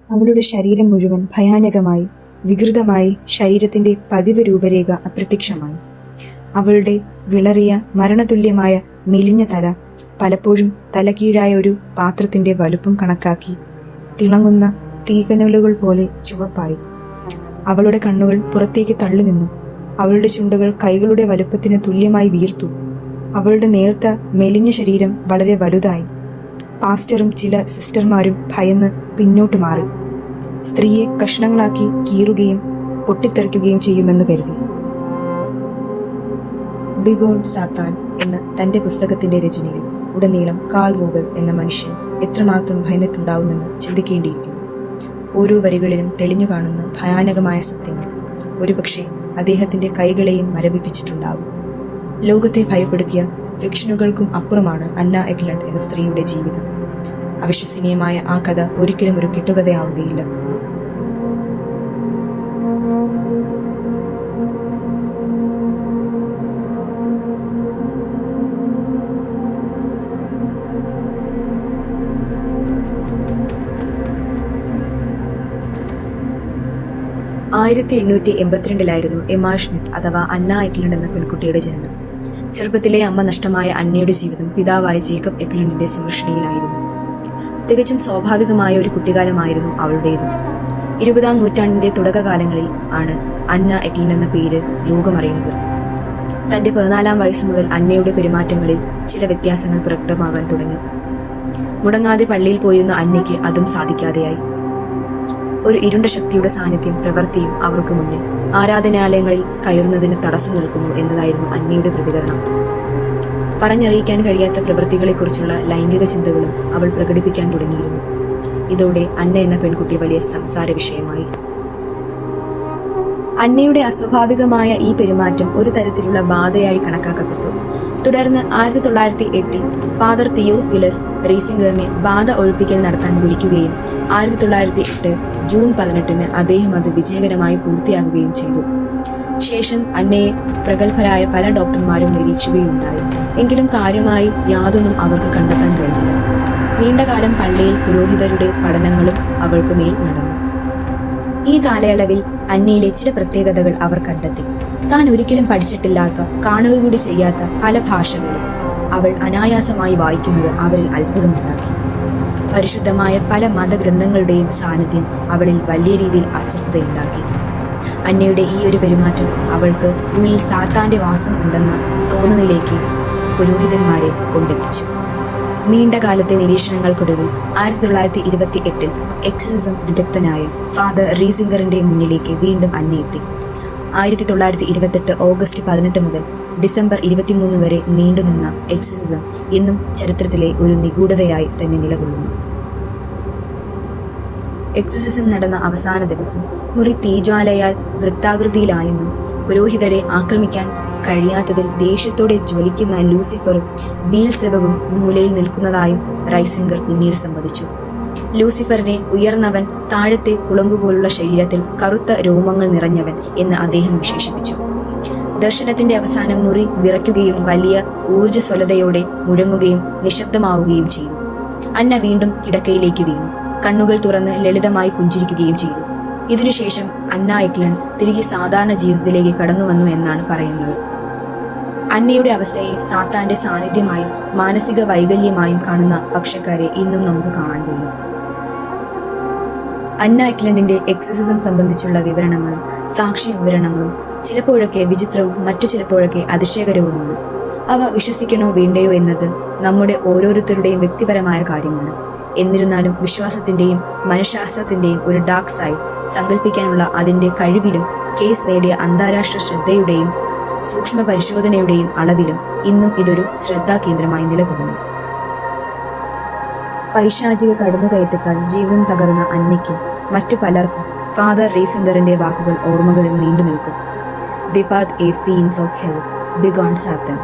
അവളുടെ ശരീരം മുഴുവൻ ഭയാനകമായി വികൃതമായി, ശരീരത്തിന്റെ പതിവ് രൂപരേഖ അപ്രത്യക്ഷമായി. അവളുടെ വിളറിയ മരണതുല്യമായ മെലിഞ്ഞ തല പലപ്പോഴും തലകീഴായ ഒരു പാത്രത്തിന്റെ വലുപ്പം കണക്കാക്കി തിളങ്ങുന്ന തീകനലുകൾ പോലെ ചുവപ്പായി. അവളുടെ കണ്ണുകൾ പുറത്തേക്ക് തള്ളി നിന്നു. അവളുടെ ചുണ്ടുകൾ കൈകളുടെ വലുപ്പത്തിന് തുല്യമായി വീർത്തു. അവളുടെ നേർത്ത മെലിഞ്ഞ ശരീരം വളരെ വലുതായി. പാസ്റ്ററും ചില സിസ്റ്റർമാരും ഭയന്ന് പിന്നോട്ട് മാറി. സ്ത്രീയെ കഷ്ണങ്ങളാക്കി കീറുകയും പൊട്ടിത്തെറിക്കുകയും ചെയ്യുമെന്ന് കരുതി. ബിഗോൺ സാത്താൻ എന്ന തന്റെ പുസ്തകത്തിന്റെ രചനയിൽ ഉടനീളം കാൾ വോഗൽ എന്ന മനുഷ്യൻ എത്രമാത്രം ഭയന്നിട്ടുണ്ടാവുമെന്ന് ചിന്തിക്കേണ്ടിയിരിക്കുന്നു. ഓരോ വരികളിലും തെളിഞ്ഞു കാണുന്ന ഭയാനകമായ സത്യങ്ങൾ ഒരുപക്ഷെ അദ്ദേഹത്തിന്റെ കൈകളെയും മരവിപ്പിച്ചിട്ടുണ്ടാവും. ലോകത്തെ ഭയപ്പെടുത്തിയ ഫിക്ഷനുകൾക്കും അപ്പുറമാണ് അന്ന എഗ്ലണ്ട് എന്ന സ്ത്രീയുടെ ജീവിതം. അവിശ്വസനീയമായ ആ കഥ ഒരിക്കലും ഒരു കെട്ടുകഥയാവുകയില്ല. ആയിരത്തി 1882 എമ്മ ഷ്മിത്ത് അഥവാ അന്ന എഗ്ലണ്ട് എന്ന പെൺകുട്ടിയുടെ ജനനം. ചെറുപ്പത്തിലെ അമ്മ നഷ്ടമായ അന്നയുടെ ജീവിതം പിതാവായ ജേക്കബ് എഗ്ലണ്ടിന്റെ സംരക്ഷണയിലായിരുന്നു. തികച്ചും സ്വാഭാവികമായ ഒരു കുട്ടിക്കാലമായിരുന്നു അവളുടേതും. 20-ാം നൂറ്റാണ്ടിന്റെ തുടക്കകാലങ്ങളിൽ ആണ് അന്ന എഗ്ലണ്ട് എന്ന പേര് ലോകമറിയുന്നത്. തന്റെ 14-ാം വയസ്സ് മുതൽ അന്നയുടെ പെരുമാറ്റങ്ങളിൽ ചില വ്യത്യാസങ്ങൾ പ്രകടമാകാൻ തുടങ്ങി. മുടങ്ങാതെ പള്ളിയിൽ പോയിരുന്ന അന്നയ്ക്ക് അതും സാധിക്കാതെയായി. ഒരു ഇരുണ്ട ശക്തിയുടെ സാന്നിധ്യം പ്രവൃത്തിയും അവർക്ക് മുന്നിൽ ആരാധനാലയങ്ങളിൽ കയറുന്നതിന് തടസ്സം നിൽക്കുന്നു എന്നതായിരുന്നു അന്നയുടെ പ്രതികരണം. പറഞ്ഞറിയിക്കാൻ കഴിയാത്ത പ്രവൃത്തികളെക്കുറിച്ചുള്ള ലൈംഗിക ചിന്തകളും അവൾ പ്രകടിപ്പിക്കാൻ തുടങ്ങിയിരുന്നു. ഇതോടെ അന്ന എന്ന പെൺകുട്ടി വലിയ സംസാര വിഷയമായി. അന്നയുടെ അസ്വാഭാവികമായ ഈ പെരുമാറ്റം ഒരു തരത്തിലുള്ള ബാധയായി കണക്കാക്കപ്പെട്ടു. തുടർന്ന് 1908 ഫാദർ തിയോഫിലസ് റീസിംഗറിനെ ബാധ ഒഴിപ്പിക്കൽ നടത്താൻ വിളിക്കുകയും 1908 ജൂൺ 18 അദ്ദേഹം അത് വിജയകരമായി പൂർത്തിയാക്കുകയും ചെയ്തു. ശേഷം അന്നയെ പ്രഗത്ഭരായ പല ഡോക്ടർമാരും നിരീക്ഷിക്കുകയുണ്ടായി. എങ്കിലും കാര്യമായി യാതൊന്നും അവർക്ക് കണ്ടെത്താൻ കഴിഞ്ഞില്ല. നീണ്ടകാലം പള്ളിയിൽ പുരോഹിതരുടെ പഠനങ്ങളും അവൾക്ക് മേൽ നടന്നു. ഈ കാലയളവിൽ അന്നയിലെ ചില പ്രത്യേകതകൾ അവർ കണ്ടെത്തി. താൻ ഒരിക്കലും പഠിച്ചിട്ടില്ലാത്ത, കാണുക കൂടി ചെയ്യാത്ത പല ഭാഷകളും അവൾ അനായാസമായി വായിക്കുന്നത് അവരിൽ അത്ഭുതമുണ്ടാക്കി. പരിശുദ്ധമായ പല മതഗ്രന്ഥങ്ങളുടെയും സാന്നിധ്യം അവളിൽ വലിയ രീതിയിൽ അസ്വസ്ഥതയുണ്ടാക്കി. അന്നയുടെ ഈ ഒരു പെരുമാറ്റം അവൾക്ക് ഉള്ളിൽ സാത്താന്റെ വാസം ഉണ്ടെന്ന തോന്നലിലേക്ക് പുരോഹിതന്മാരെ കൊണ്ടെത്തിച്ചു. നീണ്ടകാലത്തെ നിരീക്ഷണങ്ങൾക്കൊടുവിൽ 1928 എക്സസിസം വിദഗ്ധനായ ഫാദർ റീസിംഗറിന്റെ മുന്നിലേക്ക് വീണ്ടും അന്നയെത്തി. 1928 ഓഗസ്റ്റ് 18 മുതൽ ഡിസംബർ 23 വരെ നീണ്ടുനിന്ന എക്സസിസം ഇന്നും ചരിത്രത്തിലെ ഒരു നിഗൂഢതയായി തന്നെ നിലകൊള്ളുന്നു. എക്സസിസം നടന്ന അവസാന ദിവസം മുറി തീജ്വാലയാൽ വൃത്താകൃതിയിലായെന്നും പുരോഹിതരെ ആക്രമിക്കാൻ കഴിയാത്തതിൽ ദേഷ്യത്തോടെ ജ്വലിക്കുന്ന ലൂസിഫറും ബീൽസെബവും മൂലയിൽ നിൽക്കുന്നതായും റൈസിംഗർ പിന്നീട് സമ്മതിച്ചു. ലൂസിഫറിനെ ഉയർന്നവൻ, താഴത്തെ കുളമ്പുപോലുള്ള ശരീരത്തിൽ കറുത്ത രോമങ്ങൾ നിറഞ്ഞവൻ എന്ന് അദ്ദേഹം വിശേഷിപ്പിച്ചു. ദർശനത്തിന്റെ അവസാനം മുറി വിറയ്ക്കുകയും വലിയ ഊർജ്ജസ്വലതയോടെ മുഴങ്ങുകയും നിശബ്ദമാവുകയും ചെയ്തു. അന്ന വീണ്ടും കിടക്കയിലേക്ക് വീണു. കണ്ണുകൾ തുറന്ന് ലളിതമായി പുഞ്ചിരിക്കുകയും ചെയ്തു. ഇതിനുശേഷം അന്ന എഗ്ലണ്ട് തിരികെ സാധാരണ ജീവിതത്തിലേക്ക് കടന്നുവന്നു എന്നാണ് പറയുന്നത്. അന്നയുടെ അവസ്ഥയെ സാത്താന്റെ സാന്നിധ്യമായും മാനസിക വൈകല്യമായും കാണുന്ന പക്ഷക്കാരെ ഇന്നും നമുക്ക് കാണാൻ കഴിയും. അന്ന എഗ്ലണ്ടിന്റെ എക്സസിസം സംബന്ധിച്ചുള്ള വിവരണങ്ങളും സാക്ഷി വിവരണങ്ങളും ചിലപ്പോഴൊക്കെ വിചിത്രവും മറ്റു ചിലപ്പോഴൊക്കെ അതിശയകരവുമാണ്. അവ വിശ്വസിക്കണോ വേണ്ടയോ എന്നത് നമ്മുടെ ഓരോരുത്തരുടെയും വ്യക്തിപരമായ കാര്യമാണ്. എന്നിരുന്നാലും വിശ്വാസത്തിന്റെയും മനഃശാസ്ത്രത്തിന്റെയും ഒരു ഡാർക്ക് സൈഡ് സങ്കല്പിക്കാനുള്ള അതിന്റെ കഴിവിലും കേസ് നേടിയ അന്താരാഷ്ട്ര ശ്രദ്ധയുടെയും സൂക്ഷ്മ പരിശോധനയുടെയും അളവിലും ഇന്നും ഇതൊരു ശ്രദ്ധാകേന്ദ്രമായി നിലകൊള്ളുന്നു. പൈശാചിക കടന്നുകയറ്റത്താൽ ജീവൻ തകർന്ന അന്നയ്ക്കും മറ്റു പലർക്കും ഫാദർ റീസിംഗറിന്റെ വാക്കുകൾ ഓർമ്മകളിൽ നീണ്ടു നിൽക്കും. They path a fiends of hell, begone Satan.